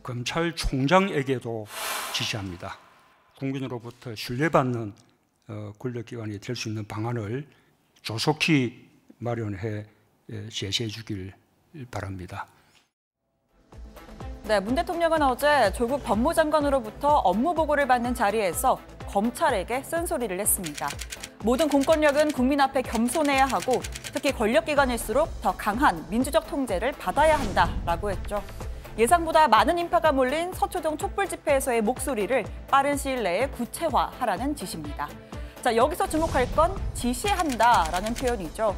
검찰총장에게도 지시합니다. 국민으로부터 신뢰받는 권력기관이 될 수 있는 방안을 조속히 마련해 제시해 주길 바랍니다. 네, 문 대통령은 어제 조국 법무장관으로부터 업무 보고를 받는 자리에서 검찰에게 쓴소리를 했습니다. 모든 공권력은 국민 앞에 겸손해야 하고 특히 권력기관일수록 더 강한 민주적 통제를 받아야 한다라고 했죠. 예상보다 많은 인파가 몰린 서초동 촛불 집회에서의 목소리를 빠른 시일 내에 구체화하라는 지시입니다. 자, 여기서 주목할 건 지시한다라는 표현이죠.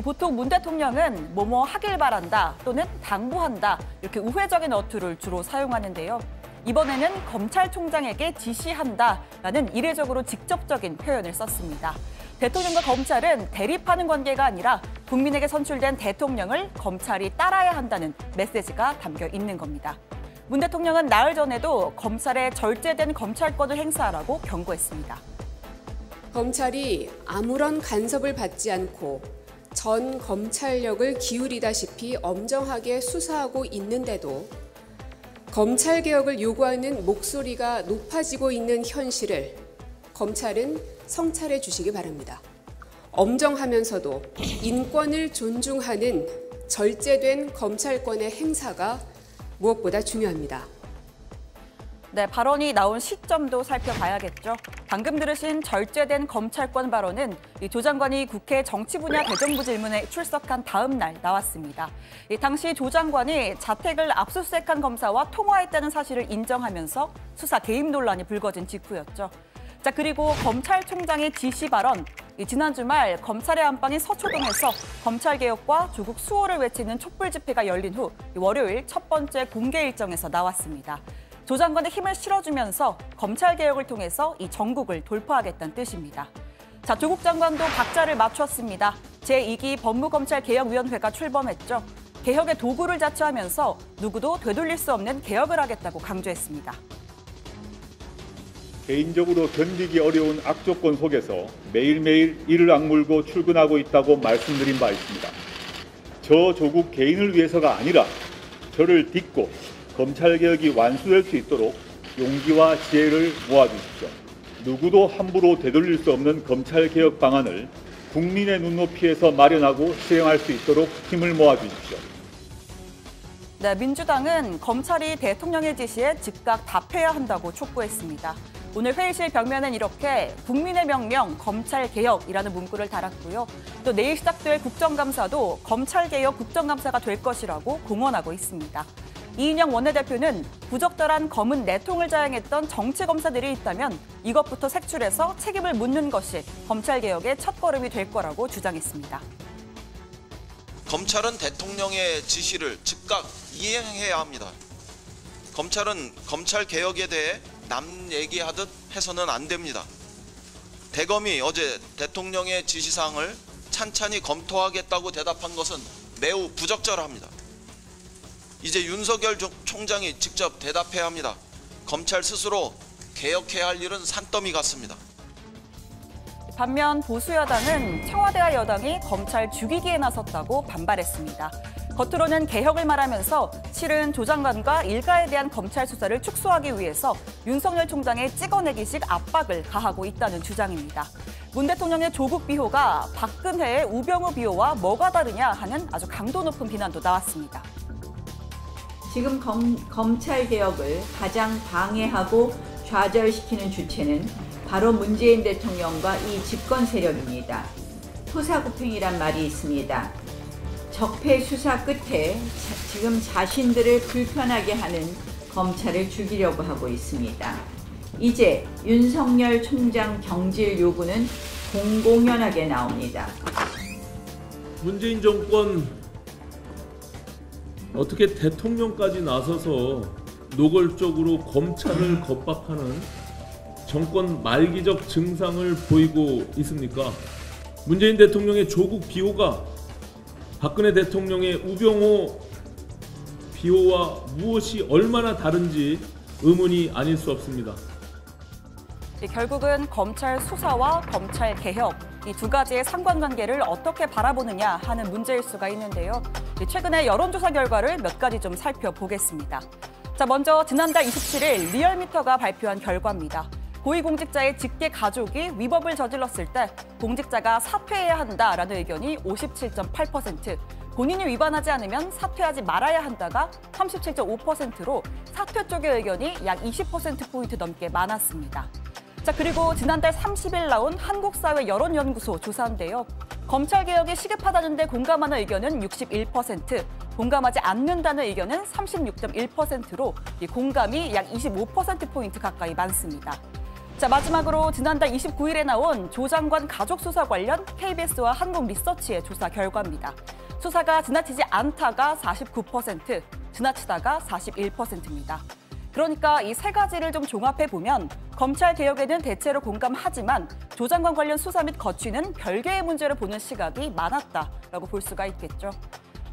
보통 문 대통령은 뭐뭐 하길 바란다 또는 당부한다 이렇게 우회적인 어투를 주로 사용하는데요. 이번에는 검찰총장에게 지시한다라는 이례적으로 직접적인 표현을 썼습니다. 대통령과 검찰은 대립하는 관계가 아니라 국민에게 선출된 대통령을 검찰이 따라야 한다는 메시지가 담겨 있는 겁니다. 문 대통령은 나흘 전에도 검찰에 절제된 검찰권을 행사하라고 경고했습니다. 검찰이 아무런 간섭을 받지 않고 전 검찰력을 기울이다시피 엄정하게 수사하고 있는데도 검찰개혁을 요구하는 목소리가 높아지고 있는 현실을 검찰은 성찰해 주시기 바랍니다. 엄정하면서도 인권을 존중하는 절제된 검찰권의 행사가 무엇보다 중요합니다. 네, 발언이 나온 시점도 살펴봐야겠죠. 방금 들으신 절제된 검찰권 발언은 조 장관이 국회 정치 분야 대정부 질문에 출석한 다음 날 나왔습니다. 당시 조 장관이 자택을 압수수색한 검사와 통화했다는 사실을 인정하면서 수사 개입 논란이 불거진 직후였죠. 자, 그리고 검찰총장의 지시 발언. 지난 주말 검찰의 안방인 서초동에서 검찰개혁과 조국 수호를 외치는 촛불 집회가 열린 후 월요일 첫 번째 공개 일정에서 나왔습니다. 조 장관의 힘을 실어주면서 검찰개혁을 통해서 이 전국을 돌파하겠다는 뜻입니다. 자, 조국 장관도 박자를 맞췄습니다. 제2기 법무검찰개혁위원회가 출범했죠. 개혁의 도구를 자처하면서 누구도 되돌릴 수 없는 개혁을 하겠다고 강조했습니다. 개인적으로 견디기 어려운 악조건 속에서 매일매일 이를 악물고 출근하고 있다고 말씀드린 바 있습니다. 저 조국 개인을 위해서가 아니라 저를 딛고 검찰개혁이 완수될 수 있도록 용기와 지혜를 모아주십시오. 누구도 함부로 되돌릴 수 없는 검찰개혁 방안을 국민의 눈높이에서 마련하고 시행할 수 있도록 힘을 모아주십시오. 네, 민주당은 검찰이 대통령의 지시에 즉각 답해야 한다고 촉구했습니다. 오늘 회의실 벽면엔 이렇게 국민의 명령 검찰개혁이라는 문구를 달았고요. 또 내일 시작될 국정감사도 검찰개혁 국정감사가 될 것이라고 공언하고 있습니다. 이인영 원내대표는 부적절한 검은 내통을 자행했던 정치검사들이 있다면 이것부터 색출해서 책임을 묻는 것이 검찰개혁의 첫걸음이 될 거라고 주장했습니다. 검찰은 대통령의 지시를 즉각 이행해야 합니다. 검찰은 검찰개혁에 대해 남 얘기하듯 해서는 안 됩니다. 대검이 어제 대통령의 지시사항을 찬찬히 검토하겠다고 대답한 것은 매우 부적절합니다. 이제 윤석열 총장이 직접 대답해야 합니다. 검찰 스스로 개혁해야 할 일은 산더미 같습니다. 반면 보수여당은 청와대와 여당이 검찰 죽이기에 나섰다고 반발했습니다. 겉으로는 개혁을 말하면서 실은 조 장관과 일가에 대한 검찰 수사를 축소하기 위해서 윤석열 총장의 찍어내기식 압박을 가하고 있다는 주장입니다. 문 대통령의 조국 비호가 박근혜의 우병우 비호와 뭐가 다르냐 하는 아주 강도 높은 비난도 나왔습니다. 지금 검찰개혁을 가장 방해하고 좌절시키는 주체는 바로 문재인 대통령과 이 집권 세력입니다. 토사구팽이란 말이 있습니다. 적폐 수사 끝에 지금 자신들을 불편하게 하는 검찰을 죽이려고 하고 있습니다. 이제 윤석열 총장 경질 요구는 공공연하게 나옵니다. 문재인 정권 어떻게 대통령까지 나서서 노골적으로 검찰을 겁박하는 정권 말기적 증상을 보이고 있습니까? 문재인 대통령의 조국 비호가 박근혜 대통령의 우병우 비호와 무엇이 얼마나 다른지 의문이 아닐 수 없습니다. 결국은 검찰 수사와 검찰 개혁, 이 두 가지의 상관관계를 어떻게 바라보느냐 하는 문제일 수가 있는데요. 최근에 여론조사 결과를 몇 가지 좀 살펴보겠습니다. 자, 먼저 지난달 27일 리얼미터가 발표한 결과입니다. 고위공직자의 직계 가족이 위법을 저질렀을 때 공직자가 사퇴해야 한다라는 의견이 57.8%, 본인이 위반하지 않으면 사퇴하지 말아야 한다가 37.5%로 사퇴 쪽의 의견이 약 20%포인트 넘게 많았습니다. 자, 그리고 지난달 30일 나온 한국사회 여론연구소 조사인데요. 검찰개혁이 시급하다는 데 공감하는 의견은 61%, 공감하지 않는다는 의견은 36.1%로 이 공감이 약 25%포인트 가까이 많습니다. 자, 마지막으로 지난달 29일에 나온 조 장관 가족 수사 관련 KBS와 한국리서치의 조사 결과입니다. 수사가 지나치지 않다가 49%, 지나치다가 41%입니다. 그러니까 이 세 가지를 좀 종합해보면 검찰 개혁에는 대체로 공감하지만 조 장관 관련 수사 및 거취는 별개의 문제로 보는 시각이 많았다라고 볼 수가 있겠죠.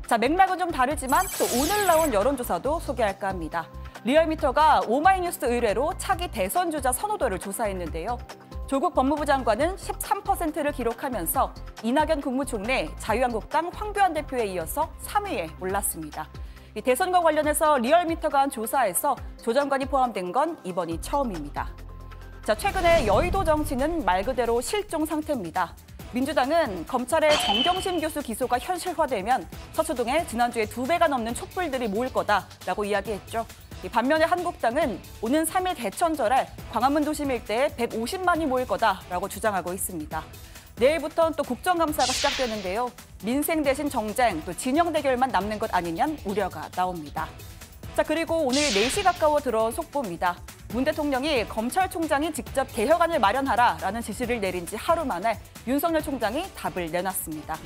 자, 맥락은 좀 다르지만 또 오늘 나온 여론조사도 소개할까 합니다. 리얼미터가 오마이뉴스 의뢰로 차기 대선 주자 선호도를 조사했는데요. 조국 법무부 장관은 13%를 기록하면서 이낙연 국무총리, 자유한국당 황교안 대표에 이어서 3위에 올랐습니다. 이 대선과 관련해서 리얼미터가 한 조사에서 조 장관이 포함된 건 이번이 처음입니다. 자, 최근에 여의도 정치는 말 그대로 실종 상태입니다. 민주당은 검찰의 정경심 교수 기소가 현실화되면 서초동에 지난주에 2배가 넘는 촛불들이 모일 거다라고 이야기했죠. 반면에 한국당은 오는 3일 개천절에 광화문 도심 일대에 150만이 모일 거다라고 주장하고 있습니다. 내일부터는 또 국정감사가 시작되는데요. 민생 대신 정쟁, 또 진영 대결만 남는 것 아니냐는 우려가 나옵니다. 자, 그리고 오늘 4시 가까워 들어온 속보입니다. 문 대통령이 검찰총장이 직접 개혁안을 마련하라라는 지시를 내린 지 하루 만에 윤석열 총장이 답을 내놨습니다.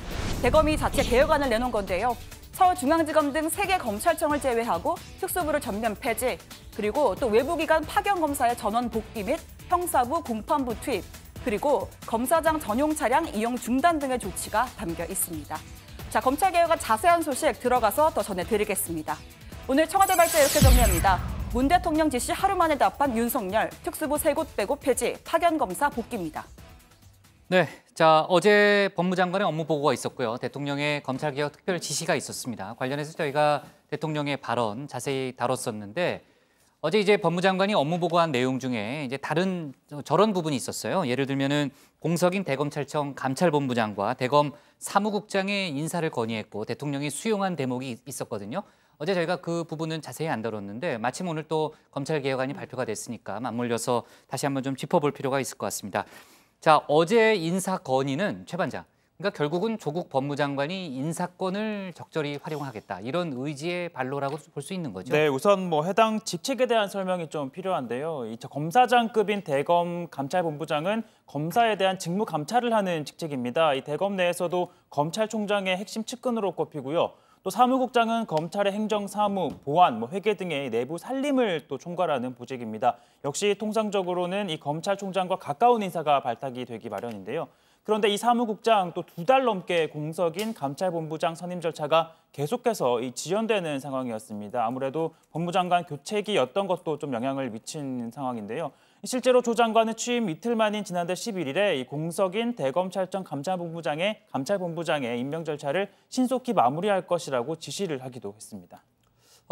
대검이 자체 개혁안을 내놓은 건데요. 서울중앙지검 등 3개 검찰청을 제외하고 특수부를 전면 폐지, 그리고 또 외부기관 파견 검사의 전원 복귀 및 형사부 공판부 투입, 그리고 검사장 전용 차량 이용 중단 등의 조치가 담겨 있습니다. 자, 검찰 개혁안 자세한 소식 들어가서 더 전해드리겠습니다. 오늘 청와대 발제 이렇게 정리합니다. 문 대통령 지시 하루 만에 답한 윤석열, 특수부 3곳 빼고 폐지, 파견 검사 복귀입니다. 네, 자, 어제 법무장관의 업무 보고가 있었고요. 대통령의 검찰개혁 특별 지시가 있었습니다. 관련해서 저희가 대통령의 발언 자세히 다뤘었는데 어제 이제 법무장관이 업무 보고한 내용 중에 이제 다른 저런 부분이 있었어요. 예를 들면은 공석인 대검찰청 감찰본부장과 대검 사무국장의 인사를 건의했고 대통령이 수용한 대목이 있었거든요. 어제 저희가 그 부분은 자세히 안 다뤘는데 마침 오늘 또 검찰개혁안이 발표가 됐으니까 맞물려서 다시 한번 좀 짚어볼 필요가 있을 것 같습니다. 자, 어제 인사 건의는 최 반장, 그러니까 결국은 조국 법무장관이 인사권을 적절히 활용하겠다 이런 의지의 발로라고 볼 수 있는 거죠. 네, 우선 해당 직책에 대한 설명이 좀 필요한데요. 이 검사장급인 대검 감찰본부장은 검사에 대한 직무 감찰을 하는 직책입니다. 이 대검 내에서도 검찰총장의 핵심 측근으로 꼽히고요. 또 사무국장은 검찰의 행정, 사무, 보안, 회계 등의 내부 살림을 또 총괄하는 보직입니다. 역시 통상적으로는 이 검찰총장과 가까운 인사가 발탁이 되기 마련인데요. 그런데 이 사무국장 또 2달 넘게 공석인 감찰본부장 선임 절차가 계속해서 지연되는 상황이었습니다. 아무래도 법무장관 교체기였던 것도 좀 영향을 미친 상황인데요. 실제로 조 장관은 취임 이틀 만인 지난달 11일에 이 공석인 대검찰청 감찰본부장의 임명 절차를 신속히 마무리할 것이라고 지시를 하기도 했습니다.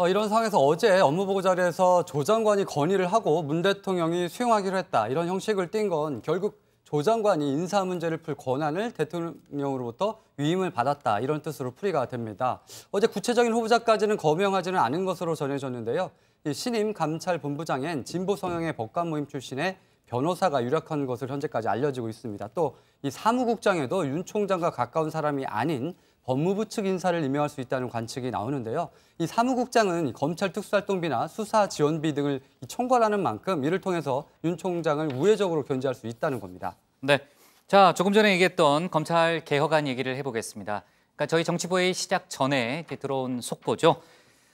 이런 상황에서 어제 업무보고 자리에서 조 장관이 건의를 하고 문 대통령이 수용하기로 했다. 이런 형식을 띈 건 결국 조 장관이 인사 문제를 풀 권한을 대통령으로부터 위임을 받았다. 이런 뜻으로 풀이가 됩니다. 어제 구체적인 후보자까지는 거명하지는 않은 것으로 전해졌는데요. 이 신임 감찰본부장엔 진보 성향의 법관 모임 출신의 변호사가 유력한 것으로 현재까지 알려지고 있습니다. 또 이 사무국장에도 윤 총장과 가까운 사람이 아닌 법무부 측 인사를 임명할 수 있다는 관측이 나오는데요. 이 사무국장은 검찰 특수활동비나 수사 지원비 등을 총괄하는 만큼 이를 통해서 윤 총장을 우회적으로 견제할 수 있다는 겁니다. 네, 자, 조금 전에 얘기했던 검찰 개혁안 얘기를 해보겠습니다. 그러니까 저희 정치부회의 시작 전에 들어온 속보죠.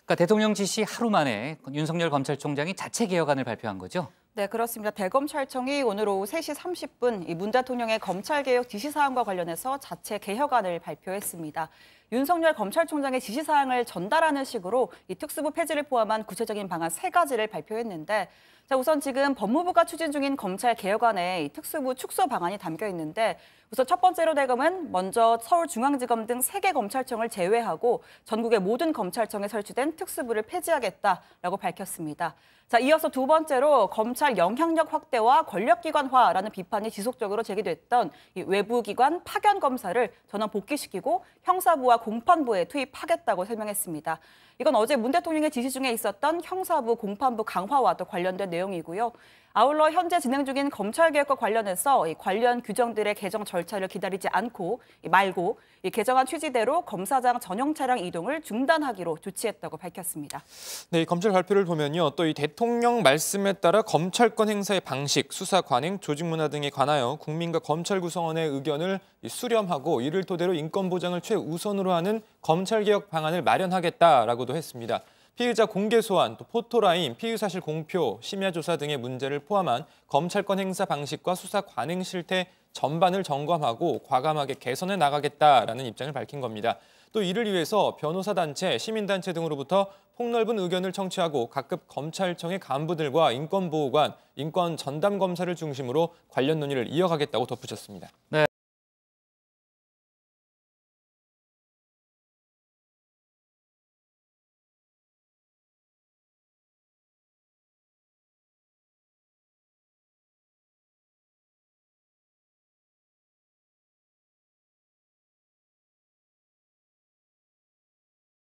그러니까 대통령 지시 하루 만에 윤석열 검찰총장이 자체 개혁안을 발표한 거죠. 네, 그렇습니다. 대검찰청이 오늘 오후 3시 30분 문 대통령의 검찰개혁 지시사항과 관련해서 자체 개혁안을 발표했습니다. 윤석열 검찰총장의 지시사항을 전달하는 식으로 이 특수부 폐지를 포함한 구체적인 방안 3가지를 발표했는데 자, 우선 지금 법무부가 추진 중인 검찰 개혁안에 이 특수부 축소 방안이 담겨 있는데 우선 첫 번째로 대검은 먼저 서울중앙지검 등 3개 검찰청을 제외하고 전국의 모든 검찰청에 설치된 특수부를 폐지하겠다라고 밝혔습니다. 자, 이어서 두 번째로 검찰 영향력 확대와 권력기관화라는 비판이 지속적으로 제기됐던 이 외부기관 파견 검사를 전원 복귀시키고 형사부와 공판부에 투입하겠다고 설명했습니다. 이건 어제 문 대통령의 지시 중에 있었던 형사부, 공판부 강화와도 관련된 내용이고요. 아울러 현재 진행 중인 검찰개혁과 관련해서 이 관련 규정들의 개정 절차를 기다리지 말고 이 개정안 취지대로 검사장 전용 차량 이동을 중단하기로 조치했다고 밝혔습니다. 네, 이 검찰 발표를 보면요. 또 이 대통령 말씀에 따라 검찰권 행사의 방식, 수사 관행, 조직 문화 등에 관하여 국민과 검찰 구성원의 의견을 수렴하고 이를 토대로 인권 보장을 최우선으로 하는 검찰개혁 방안을 마련하겠다라고도 했습니다. 피의자 공개 소환, 또 포토라인, 피의 사실 공표, 심야 조사 등의 문제를 포함한 검찰권 행사 방식과 수사 관행 실태 전반을 점검하고 과감하게 개선해 나가겠다라는 입장을 밝힌 겁니다. 또 이를 위해서 변호사 단체, 시민단체 등으로부터 폭넓은 의견을 청취하고 각급 검찰청의 간부들과 인권보호관, 인권전담검사를 중심으로 관련 논의를 이어가겠다고 덧붙였습니다. 네.